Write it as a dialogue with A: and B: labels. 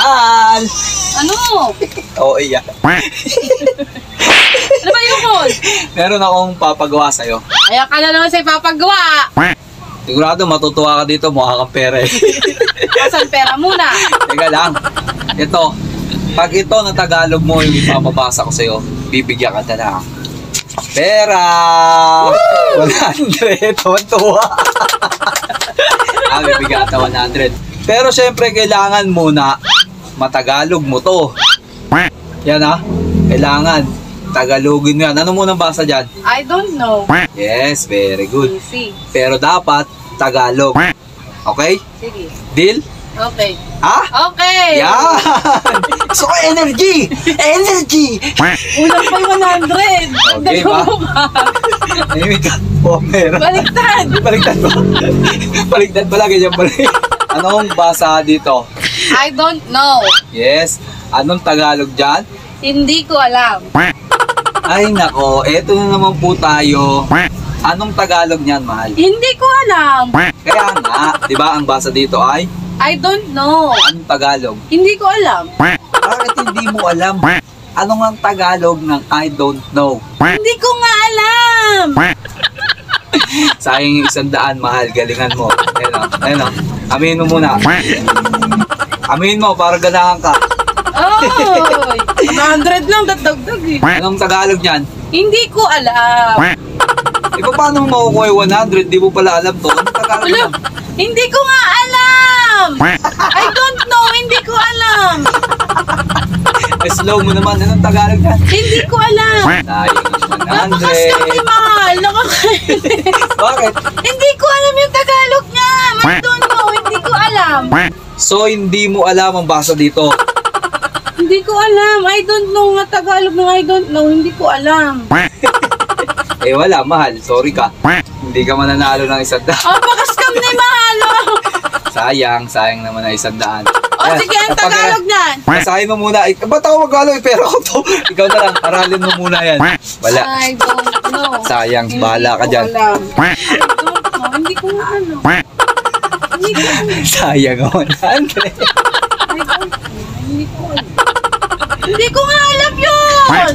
A: Mahal!
B: Ano?
A: Oo, iya.
B: Ano ba yun?
A: Meron akong papagawa sa'yo.
B: Kaya ka na naman sa ipapagawa.
A: Sigurado matutuwa ka dito, mukha kang pera eh.
B: Asan pera muna?
A: Teka lang. Ito. Pag ito na Tagalog mo yung ipapabasa ko sa'yo, bibigyan ka na ng pera! 100! Tuwa! Bibigyan ka 100. Pero syempre, kailangan muna matagalog mo to. Yan kailangan. Tagalogin mo yan. Ano munang basa dyan?
B: I don't know.
A: Yes, very good.
B: Easy.
A: Pero dapat Tagalog. Okay?
B: Sige.
A: Deal?
B: Okay.
A: Yan!
B: Okay.
A: So, energy! Energy!
B: Ulang pa yung 100.
A: Okay ba? Anyway ka. Oh, meron.
B: Baliktad.
A: Baliktad ba? Baliktad pala, ganyan pala. Anong basa dito?
B: I don't know.
A: Yes. Anong Tagalog dyan?
B: Hindi ko alam.
A: Ay nako, eto na naman po tayo. Anong Tagalog niyan, mahal?
B: Hindi ko alam.
A: Kaya nga, di ba ang basa dito ay?
B: I don't know.
A: Anong Tagalog?
B: Hindi ko alam.
A: Bakit hindi mo alam? Ano nga ang Tagalog ng I don't know?
B: Hindi ko nga alam.
A: Sayang yung 100, mahal. Galingan mo. Ayun o. Aminin mo muna. Aminin mo para ganahan ka.
B: Oy, 100 lang dadagdag eh.
A: Anong Tagalog niyan?
B: Hindi ko alam.
A: Paano mo makukuha yung 100? Di mo pala alam to. Anong Tagalog
B: Alam,
A: niyan?
B: hindi ko nga alam. I don't know, hindi ko alam.
A: Slow mo naman. Anong Tagalog niyan?
B: Hindi ko alam.
A: Sayang yung 100.
B: Napakas kami, mahal. Nakakainis.
A: Bakit?
B: Hindi ko alam yung Tagalog niya. I don't know, hindi ko alam.
A: So, hindi mo alam ang basa dito.
B: Hindi ko alam. I don't know nga Tagalog ng I don't know. Hindi ko alam.
A: Eh wala, mahal. Sorry ka. Hindi ka mananalo ng 100.
B: Pakas ni mahal.
A: Sayang naman na 100.
B: Sige, ang Tagalog niyan.
A: Basahin mo muna. Ba't ako mag-alo? Pera ko to. Ikaw na lang. Aralin mo muna yan. Wala.
B: I don't know.
A: Sayang. Bahala ka dyan.
B: I don't know. Hindi ko nga alam. Hindi ko alam.
A: Sayang ang 100.
B: I don't know. Hindi ko alam. Hindi ko nga alam yun!